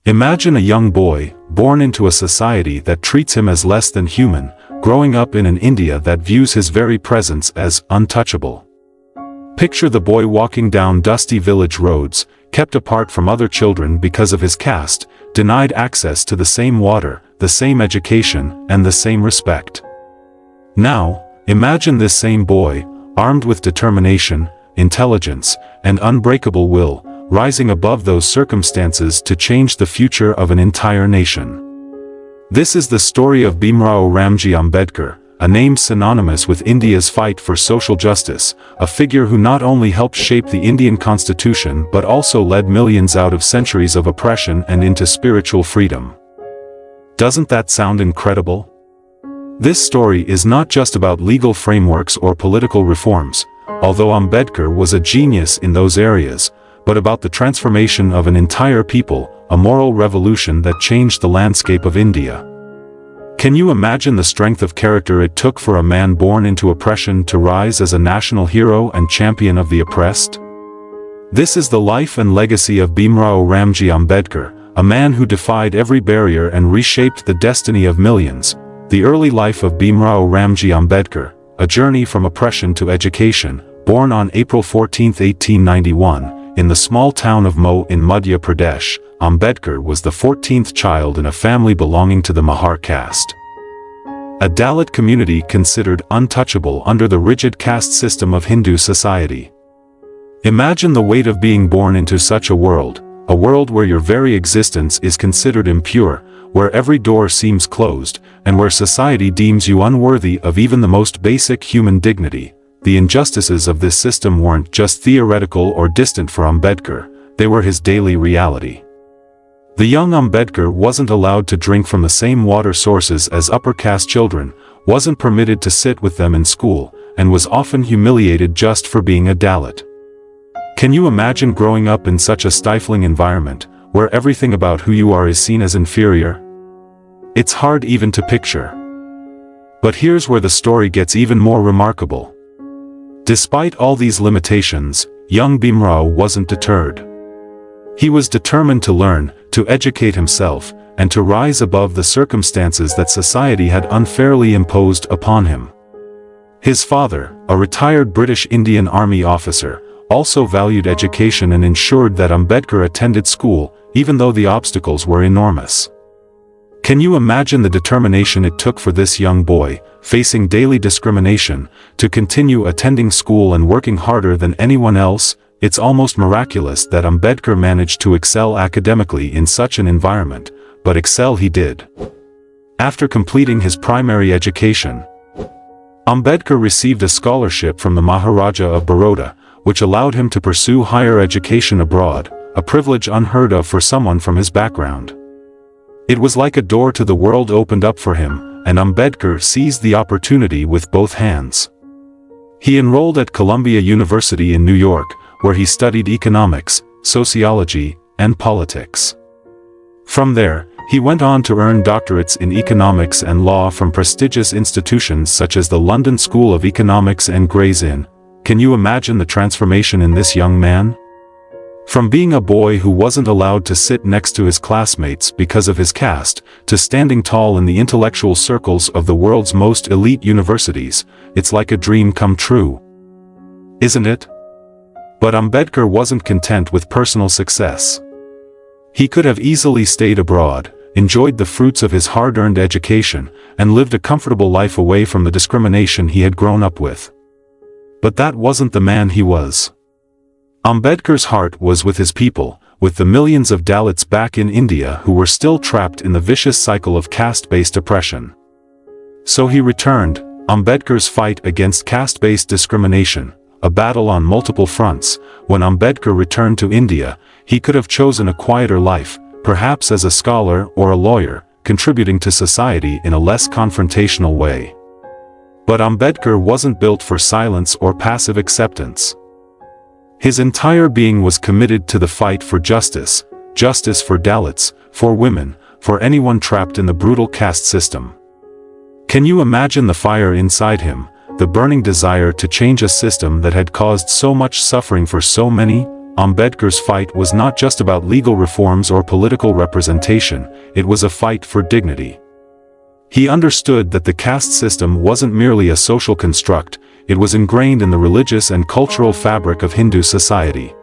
Imagine a young boy, born into a society that treats him as less than human, growing up in an India that views his very presence as untouchable. Picture the boy walking down dusty village roads, kept apart from other children because of his caste, denied access to the same water, the same education, and the same respect. Now, imagine this same boy, armed with determination, intelligence, and unbreakable will, rising above those circumstances to change the future of an entire nation. This is the story of Bhimrao Ramji Ambedkar, a name synonymous with India's fight for social justice, a figure who not only helped shape the Indian constitution but also led millions out of centuries of oppression and into spiritual freedom. Doesn't that sound incredible? This story is not just about legal frameworks or political reforms, although Ambedkar was a genius in those areas, but about the transformation of an entire people, a moral revolution that changed the landscape of India. Can you imagine the strength of character it took for a man born into oppression to rise as a national hero and champion of the oppressed? This is the life and legacy of Bhimrao Ramji Ambedkar, a man who defied every barrier and reshaped the destiny of millions. The early life of Bhimrao Ramji Ambedkar, a journey from oppression to education, born on April 14, 1891, in the small town of Mo in Madhya Pradesh. Ambedkar was the 14th child in a family belonging to the Mahar caste, a Dalit community considered untouchable under the rigid caste system of Hindu society. Imagine the weight of being born into such a world where your very existence is considered impure, where every door seems closed, and where society deems you unworthy of even the most basic human dignity. The injustices of this system weren't just theoretical or distant for Ambedkar, they were his daily reality. The young Ambedkar wasn't allowed to drink from the same water sources as upper caste children, wasn't permitted to sit with them in school, and was often humiliated just for being a Dalit. Can you imagine growing up in such a stifling environment, where everything about who you are is seen as inferior? It's hard even to picture. But here's where the story gets even more remarkable. Despite all these limitations, young Bhimrao wasn't deterred. He was determined to learn, to educate himself, and to rise above the circumstances that society had unfairly imposed upon him. His father, a retired British Indian Army officer, also valued education and ensured that Ambedkar attended school, even though the obstacles were enormous. Can you imagine the determination it took for this young boy, facing daily discrimination, to continue attending school and working harder than anyone else? It's almost miraculous that Ambedkar managed to excel academically in such an environment, but excel he did. After completing his primary education, Ambedkar received a scholarship from the Maharaja of Baroda, which allowed him to pursue higher education abroad, a privilege unheard of for someone from his background. It was like a door to the world opened up for him, and Ambedkar seized the opportunity with both hands. He enrolled at Columbia University in New York, where he studied economics, sociology, and politics. From there, he went on to earn doctorates in economics and law from prestigious institutions such as the London School of Economics and Gray's Inn. Can you imagine the transformation in this young man? From being a boy who wasn't allowed to sit next to his classmates because of his caste, to standing tall in the intellectual circles of the world's most elite universities, it's like a dream come true. Isn't it? But Ambedkar wasn't content with personal success. He could have easily stayed abroad, enjoyed the fruits of his hard-earned education, and lived a comfortable life away from the discrimination he had grown up with. But that wasn't the man he was. Ambedkar's heart was with his people, with the millions of Dalits back in India who were still trapped in the vicious cycle of caste-based oppression. So he returned, Ambedkar's fight against caste-based discrimination, a battle on multiple fronts. When Ambedkar returned to India, he could have chosen a quieter life, perhaps as a scholar or a lawyer, contributing to society in a less confrontational way. But Ambedkar wasn't built for silence or passive acceptance. His entire being was committed to the fight for justice, justice for Dalits, for women, for anyone trapped in the brutal caste system. Can you imagine the fire inside him, the burning desire to change a system that had caused so much suffering for so many? Ambedkar's fight was not just about legal reforms or political representation, it was a fight for dignity. He understood that the caste system wasn't merely a social construct, it was ingrained in the religious and cultural fabric of Hindu society.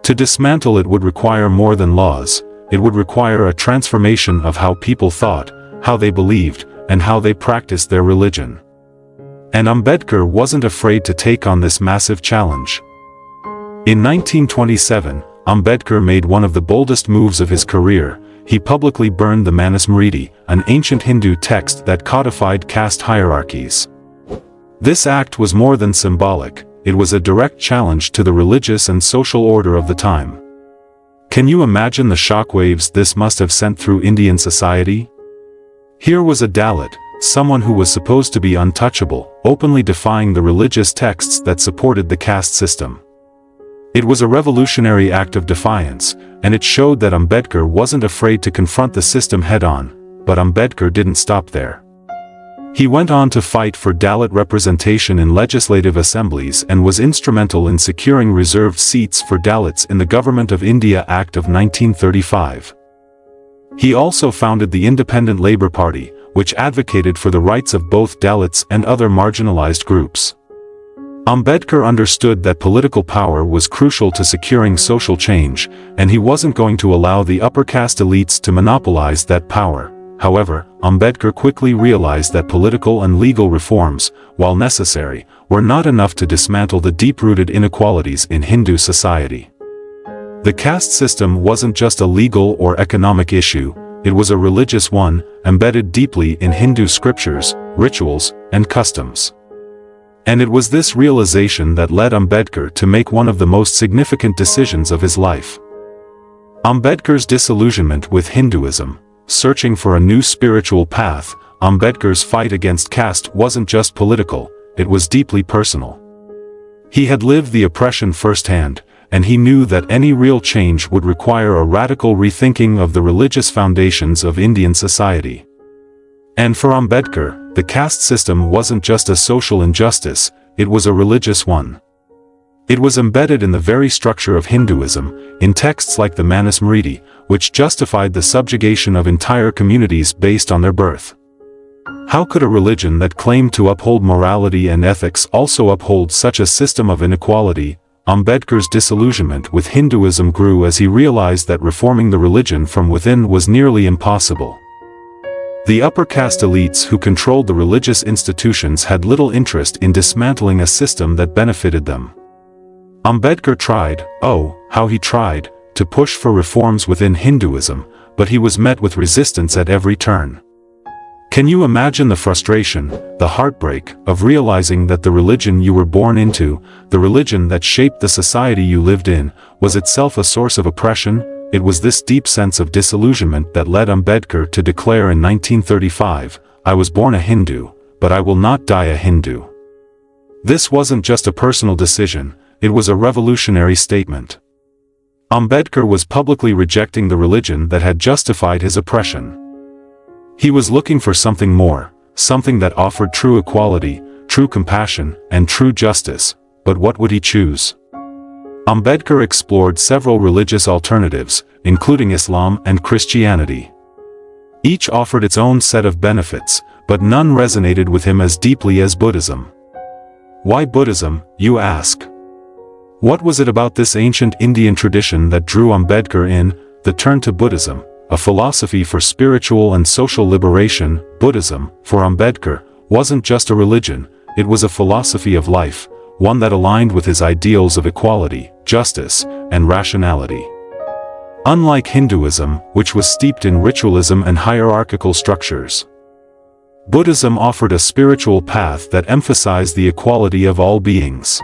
To dismantle it would require more than laws, it would require a transformation of how people thought, how they believed, and how they practiced their religion. And Ambedkar wasn't afraid to take on this massive challenge. In 1927, Ambedkar made one of the boldest moves of his career. He publicly burned the Manusmriti, an ancient Hindu text that codified caste hierarchies. This act was more than symbolic, it was a direct challenge to the religious and social order of the time. Can you imagine the shockwaves this must have sent through Indian society? Here was a Dalit, someone who was supposed to be untouchable, openly defying the religious texts that supported the caste system. It was a revolutionary act of defiance, and it showed that Ambedkar wasn't afraid to confront the system head-on, but Ambedkar didn't stop there. He went on to fight for Dalit representation in legislative assemblies and was instrumental in securing reserved seats for Dalits in the Government of India Act of 1935. He also founded the Independent Labour Party, which advocated for the rights of both Dalits and other marginalized groups. Ambedkar understood that political power was crucial to securing social change, and he wasn't going to allow the upper caste elites to monopolize that power. However, Ambedkar quickly realized that political and legal reforms, while necessary, were not enough to dismantle the deep-rooted inequalities in Hindu society. The caste system wasn't just a legal or economic issue, it was a religious one, embedded deeply in Hindu scriptures, rituals, and customs. And it was this realization that led Ambedkar to make one of the most significant decisions of his life. Ambedkar's disillusionment with Hinduism. Searching for a new spiritual path, Ambedkar's fight against caste wasn't just political, it was deeply personal. He had lived the oppression firsthand, and he knew that any real change would require a radical rethinking of the religious foundations of Indian society. And for Ambedkar, the caste system wasn't just a social injustice, it was a religious one. It was embedded in the very structure of Hinduism, in texts like the Manusmriti, which justified the subjugation of entire communities based on their birth. How could a religion that claimed to uphold morality and ethics also uphold such a system of inequality? Ambedkar's disillusionment with Hinduism grew as he realized that reforming the religion from within was nearly impossible. The upper caste elites who controlled the religious institutions had little interest in dismantling a system that benefited them. Ambedkar tried, oh, how he tried, to push for reforms within Hinduism, but he was met with resistance at every turn. Can you imagine the frustration, the heartbreak, of realizing that the religion you were born into, the religion that shaped the society you lived in, was itself a source of oppression? It was this deep sense of disillusionment that led Ambedkar to declare in 1935, "I was born a Hindu, but I will not die a Hindu." This wasn't just a personal decision, it was a revolutionary statement. Ambedkar was publicly rejecting the religion that had justified his oppression. He was looking for something more, something that offered true equality, true compassion, and true justice, but what would he choose? Ambedkar explored several religious alternatives, including Islam and Christianity. Each offered its own set of benefits, but none resonated with him as deeply as Buddhism. Why Buddhism, you ask? What was it about this ancient Indian tradition that drew Ambedkar in? The turn to Buddhism, a philosophy for spiritual and social liberation. Buddhism, for Ambedkar, wasn't just a religion, it was a philosophy of life, one that aligned with his ideals of equality, justice, and rationality. Unlike Hinduism, which was steeped in ritualism and hierarchical structures, Buddhism offered a spiritual path that emphasized the equality of all beings.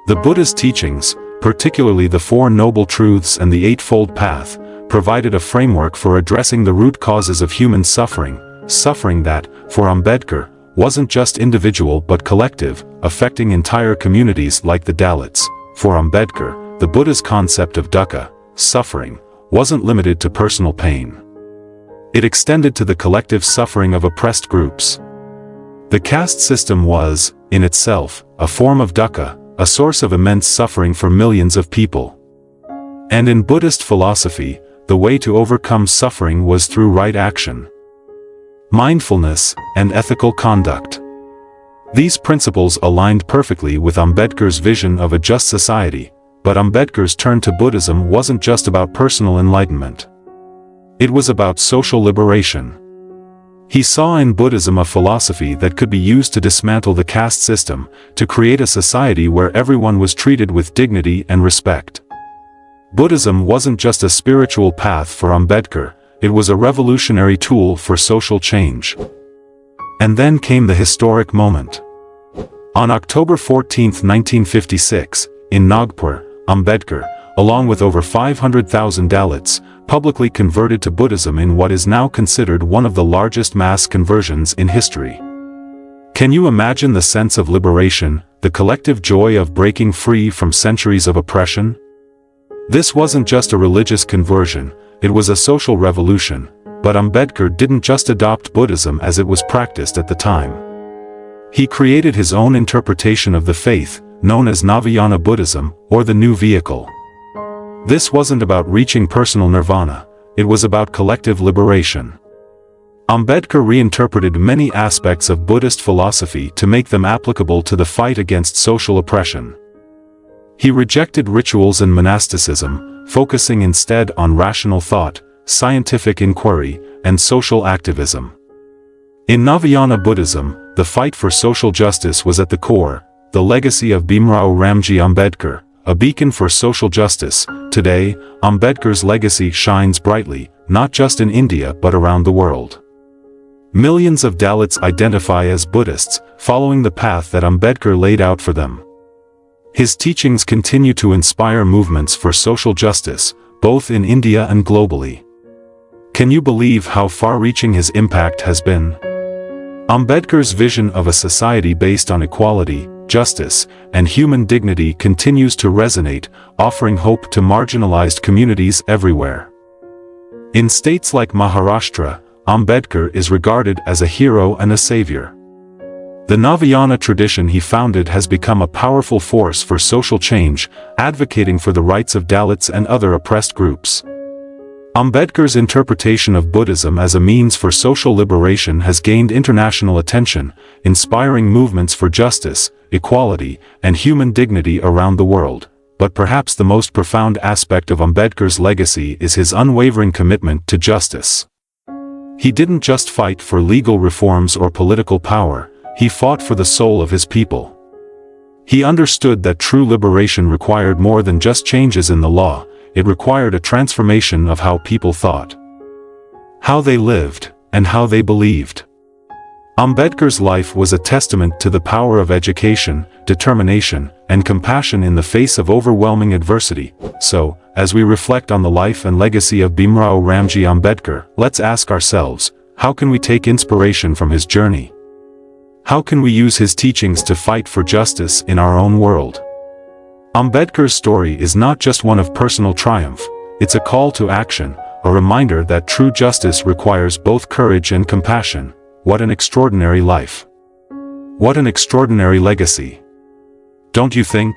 The Buddha's teachings, particularly the Four Noble Truths and the Eightfold Path, provided a framework for addressing the root causes of human suffering, suffering that, for Ambedkar, wasn't just individual but collective, affecting entire communities like the Dalits. For Ambedkar, the Buddha's concept of dukkha, suffering, wasn't limited to personal pain. It extended to the collective suffering of oppressed groups. The caste system was, in itself, a form of dukkha, a source of immense suffering for millions of people. And in Buddhist philosophy, the way to overcome suffering was through right action, mindfulness, and ethical conduct. These principles aligned perfectly with Ambedkar's vision of a just society, but Ambedkar's turn to Buddhism wasn't just about personal enlightenment. It was about social liberation. He saw in Buddhism a philosophy that could be used to dismantle the caste system, to create a society where everyone was treated with dignity and respect. Buddhism wasn't just a spiritual path for Ambedkar, it was a revolutionary tool for social change. And then came the historic moment. On October 14, 1956, in Nagpur, Ambedkar, along with over 500,000 Dalits, publicly converted to Buddhism in what is now considered one of the largest mass conversions in history. Can you imagine the sense of liberation, the collective joy of breaking free from centuries of oppression? This wasn't just a religious conversion, it was a social revolution, but Ambedkar didn't just adopt Buddhism as it was practiced at the time. He created his own interpretation of the faith, known as Navayana Buddhism, or the New Vehicle. This wasn't about reaching personal nirvana, it was about collective liberation. Ambedkar reinterpreted many aspects of Buddhist philosophy to make them applicable to the fight against social oppression. He rejected rituals and monasticism, focusing instead on rational thought, scientific inquiry, and social activism. In Navayana Buddhism, the fight for social justice was at the core, the legacy of Bhimrao Ramji Ambedkar, a beacon for social justice. Today, Ambedkar's legacy shines brightly, not just in India but around the world. Millions of Dalits identify as Buddhists, following the path that Ambedkar laid out for them. His teachings continue to inspire movements for social justice, both in India and globally. Can you believe how far-reaching his impact has been? Ambedkar's vision of a society based on equality, justice, and human dignity continues to resonate, offering hope to marginalized communities everywhere. In states like Maharashtra, Ambedkar is regarded as a hero and a savior. The Navayana tradition he founded has become a powerful force for social change, advocating for the rights of Dalits and other oppressed groups. Ambedkar's interpretation of Buddhism as a means for social liberation has gained international attention, inspiring movements for justice, equality, and human dignity around the world. But perhaps the most profound aspect of Ambedkar's legacy is his unwavering commitment to justice. He didn't just fight for legal reforms or political power, he fought for the soul of his people. He understood that true liberation required more than just changes in the law, it required a transformation of how people thought, how they lived, and how they believed. Ambedkar's life was a testament to the power of education, determination, and compassion in the face of overwhelming adversity. So, as we reflect on the life and legacy of Bhimrao Ramji Ambedkar, let's ask ourselves, how can we take inspiration from his journey? How can we use his teachings to fight for justice in our own world? Ambedkar's story is not just one of personal triumph, it's a call to action, a reminder that true justice requires both courage and compassion. What an extraordinary life. What an extraordinary legacy. Don't you think?